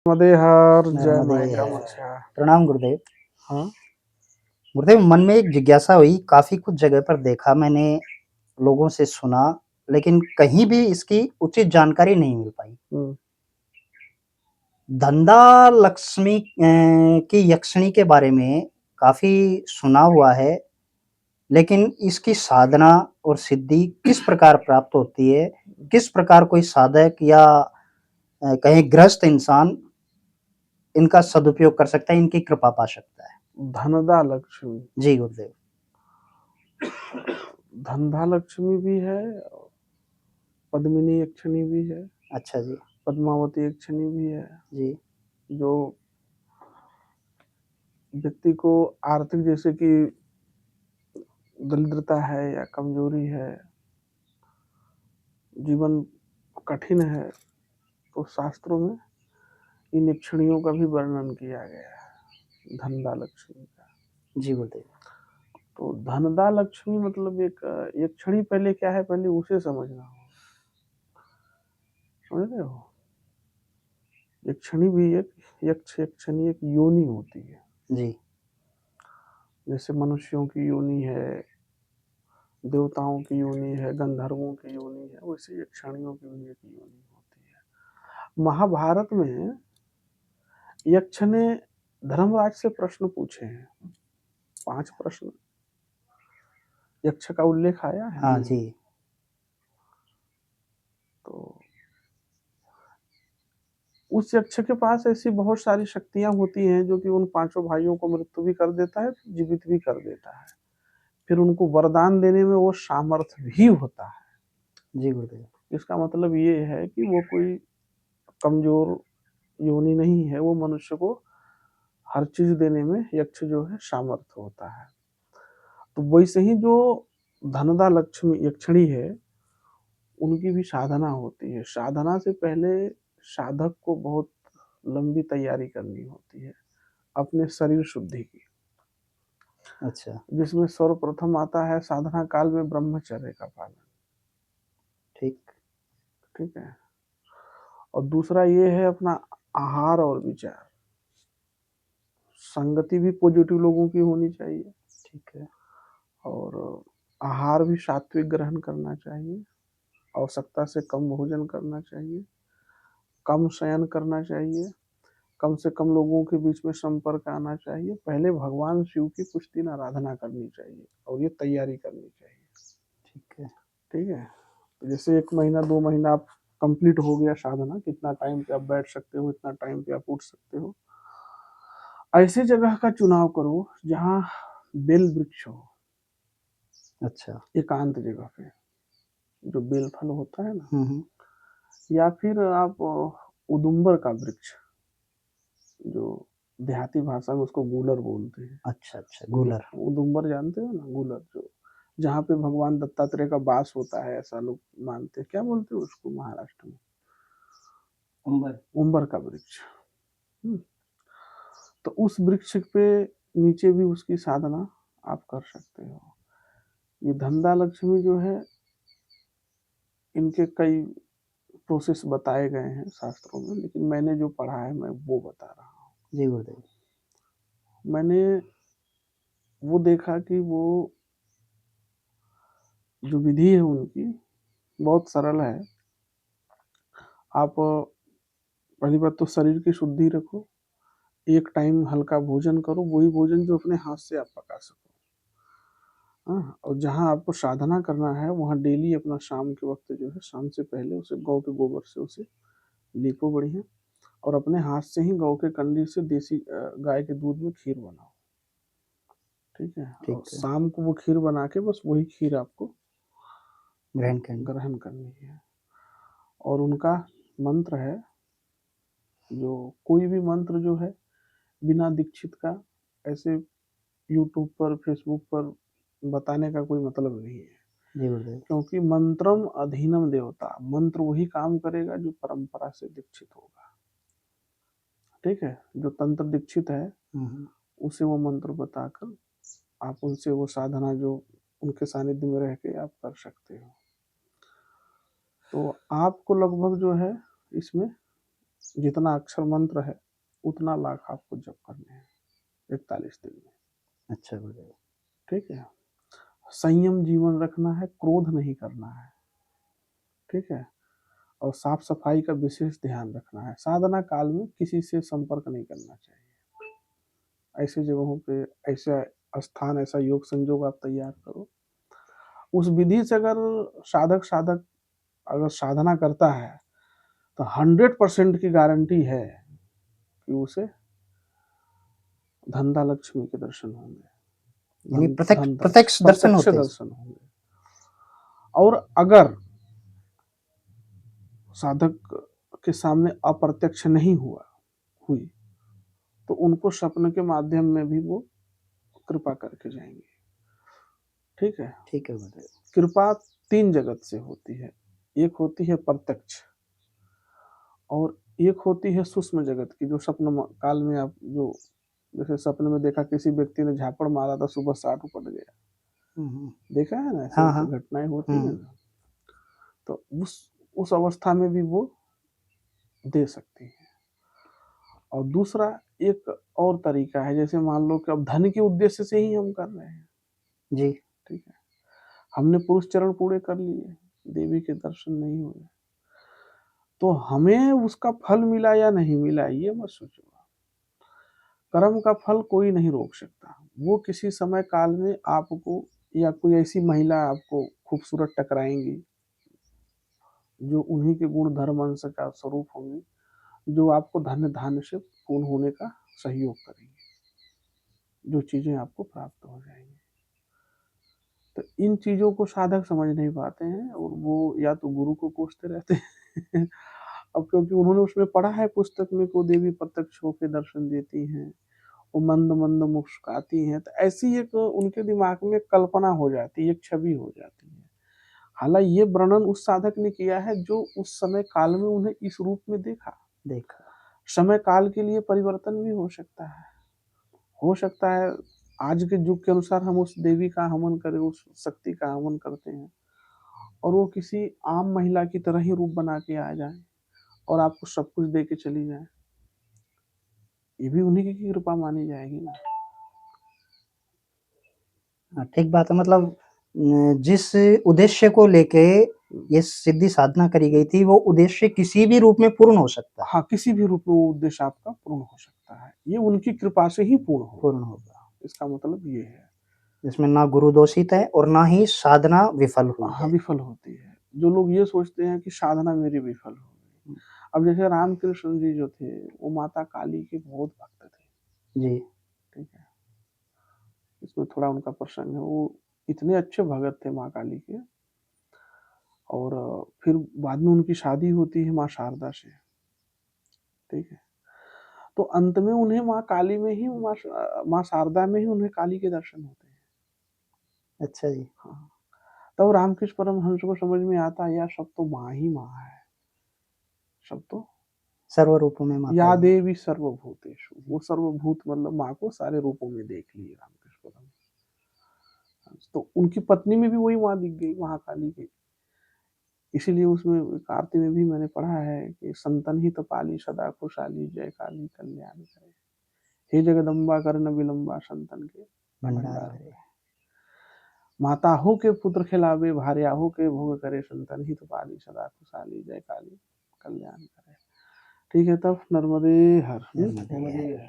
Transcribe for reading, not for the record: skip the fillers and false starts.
मदेहर जय नर्मदे माई है। कामाख्या। प्रणाम गुरुदेव। हाँ, गुरुदेव, मन में एक जिज्ञासा हुई, काफ़ी कुछ जगह पर देखा मैंने, लोगों से सुना, लेकिन कहीं भी इसकी उचित जानकारी नहीं मिल पाई। हुँ, धंधा लक्ष्मी की यक्षिणी के बारे में काफ़ी सुना हुआ है, लेकिन इसकी साधना और सिद्धि किस प्रकार प्राप्त होती है? किस प्रकार कोई साधक या कहें गृहस्थ इंसान इनका सदुपयोग कर सकता है, इनकी कृपा पा सकता है? धनदा लक्ष्मी, जी गुरुदेव। धंधा लक्ष्मी भी है, पद्मिनी यक्षिणी भी है, अच्छा जी। पद्मावती यक्षिणी भी है, जी। जो व्यक्ति को आर्थिक जैसे कि दरिद्रता है या कमजोरी है, जीवन कठिन है, तो शास्त्रों में इन यक्षिणियों का भी वर्णन किया गया है, धनदा लक्ष्मी का। जी गुरुदेव। तो धनदा लक्ष्मी मतलब एक यक्षिणी पहले क्या है, पहले उसे समझना हो, समझ रहे हो? यक्षिणी भी एक यक्षिणी एक योनि होती है। जी। जैसे मनुष्यों की योनि है, देवताओं की योनि है, गंधर्वों की योनि है, वैसे यक्षिणियों की भी एक योनि होती है। महाभारत में यक्ष ने धर्मराज से प्रश्न पूछे हैं, 5 प्रश्न यक्ष का उल्लेख आया है। हाँ जी। तो उस यक्ष के पास ऐसी बहुत सारी शक्तियां होती हैं जो कि उन 5 भाइयों को मृत्यु भी कर देता है, जीवित भी कर देता है। फिर उनको वरदान देने में वो सामर्थ्य भी होता है। जी गुरुदेव। इसका मतलब ये है कि वो कोई कमजोर योनि नहीं है, वो मनुष्य को हर चीज देने में यक्ष जो है सामर्थ्य होता है। तो वैसे ही जो धनदा लक्ष्मी यक्षिणी है, उनकी भी साधना होती है। साधना से पहले साधक को बहुत लंबी तैयारी करनी होती है अपने शरीर शुद्धि की, अच्छा। जिसमें सर्वप्रथम आता है साधना काल में ब्रह्मचर्य का पालन। ठीक। ठीक है। और दूसरा ये है अपना आहार और विचार, संगति भी पॉजिटिव लोगों की होनी चाहिए। ठीक है। और आहार भी सात्विक ग्रहण करना चाहिए, आवश्यकता से कम भोजन करना चाहिए, कम शयन करना चाहिए, कम से कम लोगों के बीच में संपर्क आना चाहिए, पहले भगवान शिव की कुछ दिन आराधना करनी चाहिए और ये तैयारी करनी चाहिए। ठीक है। ठीक है। तो जैसे 1 महीना 2 महीना आप कंप्लीट हो गया साधना, कितना टाइम पे आप बैठ सकते हो, इतना टाइम पे आप उठ सकते हो। ऐसी जगह का चुनाव करो जहाँ बेल वृक्ष हो, अच्छा। एकांत जगह पे, जो बेल फल होता है ना, हुँ। या फिर आप उदुम्बर का वृक्ष, जो देहाती भाषा में उसको गूलर बोलते हैं। अच्छा, अच्छा, गूलर। उदुम्बर जानते हो ना, गूलर, जो जहाँ पे भगवान दत्तात्रेय का वास होता है, ऐसा लोग मानते हैं। क्या बोलते हैं उसको महाराष्ट्र में? उम्बर। उम्बर का वृक्ष। हम्म। तो उस वृक्ष पे नीचे भी उसकी साधना आप कर सकते हो। ये धंधा लक्ष्मी जो है, इनके कई प्रोसेस बताए गए हैं शास्त्रों में, लेकिन मैंने जो पढ़ा है मैं वो बता रहा हूँ। जी गुरुदेव। मैंने वो देखा कि वो जो विधि है उनकी बहुत सरल है। आप पहली बात तो शरीर की शुद्धि रखो, एक टाइम हल्का भोजन करो, वही भोजन जो अपने हाथ से आप पका सको। हाँ, और जहाँ आपको साधना करना है वहाँ डेली अपना शाम के वक्त जो है, शाम से पहले उसे गौ के गोबर से उसे लीपो बढ़िया, और अपने हाथ से ही गौ के कंडी से देसी गाय के दूध में खीर बनाओ। ठीक है। और ठीक है। शाम को वो खीर बना के बस वही खीर आपको ग्रहण करनी। ग्रहण करनी है। और उनका मंत्र है, जो कोई भी मंत्र जो है बिना दीक्षित का ऐसे यूट्यूब पर फेसबुक पर बताने का कोई मतलब नहीं है। जी गुरुदेव। क्योंकि मंत्रम अधीनम देवता, मंत्र वही काम करेगा जो परंपरा से दीक्षित होगा। ठीक है। जो तंत्र दीक्षित है हुँ। उसे वो मंत्र बताकर आप उनसे वो साधना जो उनके सानिध्य में रह के आप कर सकते हो। तो आपको लगभग जो है इसमें जितना अक्षर मंत्र है उतना लाख आपको जप करने हैं 41 दिन में। अच्छा गुरुदेव। ठीक है, संयम जीवन रखना है, क्रोध नहीं करना है। ठीक है, और साफ सफाई का विशेष ध्यान रखना है। साधना काल में किसी से संपर्क नहीं करना चाहिए। ऐसे जगहों पे ऐसा स्थान, ऐसा योग संजोग आप तैयार करो। उस विधि से अगर साधक अगर साधना करता है तो 100% की गारंटी है कि उसे धंधा लक्ष्मी के दर्शन होंगे, यानी प्रत्यक्ष दर्शन प्रत्यक्ष होते हैं। दर्शन होंगे। और अगर साधक के सामने अप्रत्यक्ष नहीं हुई तो उनको स्वप्न के माध्यम में भी वो कृपा करके जाएंगे। ठीक है, ठीक है गुरुदेव। कृपा 3 जगत से होती है। एक होती है प्रत्यक्ष, और एक होती है सूक्ष्म जगत की, जो स्वप्न काल में आप जो जैसे सपने में देखा किसी व्यक्ति ने झापड़ मारा था, सुबह 60 उपट गया, देखा है ना, ऐसे हाँ, ऐसे हाँ। घटनाएं होती है ना। तो उस अवस्था में भी वो दे सकती है। और दूसरा एक और तरीका है, जैसे मान लो कि अब धन के उद्देश्य से ही हम कर रहे हैं। जी। ठीक है, हमने पुरुष चरण पूरे कर लिए, देवी के दर्शन नहीं हुए, तो हमें उसका फल मिला या नहीं मिला ये मत सोचो। कर्म का फल कोई नहीं रोक सकता। वो किसी समय काल में आपको या कोई ऐसी महिला आपको खूबसूरत टकराएंगी जो उन्हीं के गुण धर्म अंश का स्वरूप होंगी, जो आपको धन्य धान्य से पूर्ण होने का सहयोग करेंगे, जो चीजें आपको प्राप्त हो जाएंगी। तो इन चीजों को साधक समझ नहीं पाते हैं, और वो या तो गुरु को कोसते रहते हैं अब क्योंकि उन्होंने उसमें पढ़ा है पुस्तक में को देवी प्रत्यक्ष होकर दर्शन देती हैं, वो मंद मंद मुस्कुराती हैं, तो ऐसी एक उनके दिमाग में कल्पना हो जाती है, एक छवि हो जाती है। हालांकि ये वर्णन उस साधक ने किया है जो उस समय काल में उन्हें इस रूप में देखा। समय काल के लिए परिवर्तन भी हो सकता है। हो सकता है आज के युग के अनुसार हम उस देवी का हवन करें, उस शक्ति का हवन करते हैं, और वो किसी आम महिला की तरह ही रूप बना के आ जाए और आपको सब कुछ दे के चली जाए, ये भी उन्हीं की कृपा मानी जाएगी ना। ठीक बात है। मतलब जिस उद्देश्य को लेके ये सिद्धि साधना करी गई थी, वो उद्देश्य किसी भी रूप में पूर्ण हो सकता है। हाँ, किसी भी रूप में वो उद्देश्य आपका पूर्ण हो सकता है, ये उनकी कृपा से ही पूर्ण होगा। इसका मतलब ये है, इसमें ना गुरु दोषित है और ना ही साधना विफल हुई हाँ है। विफल होती है। जो लोग ये सोचते हैं कि साधना मेरी विफल हो गई, अब जैसे रामकृष्ण जी जो थे वो माता काली के बहुत भक्त थे। जी। ठीक है, इसमें थोड़ा उनका प्रसंग है। वो इतने अच्छे भगत थे माँ काली के, और फिर बाद में उनकी शादी होती है माँ शारदा से। ठीक है, तो अंत में उन्हें माँ काली में ही, माँ शारदा में ही उन्हें काली के दर्शन होते हैं। अच्छा जी। हाँ, तब रामकृष्ण परमहंस को समझ में आता है यार, सब तो माँ ही माँ है, सब तो सर्व रूपों में माता या है। देवी सर्वभूतेषु, वो सर्वभूत मतलब माँ को सारे रूपों में देख लिए रामकृष्ण परमहंस। तो उनकी पत्नी में भी वही माँ दिख गई महाकाली की। इसीलिए उसमें आरती में भी मैंने पढ़ा है कि संतन ही तपाली सदा खुशहाली, जय काली कल्याण करे, हे जगदम्बा करन विलंबा संतन के भंडार भंडार। भरे। माता हो के पुत्र खिलावे, भार्या हो के भोग करे, संतन ही तपाली सदा खुशहाली, जय काली कल्याण करे। ठीक है, तब नर्मदे हर। नर्मदे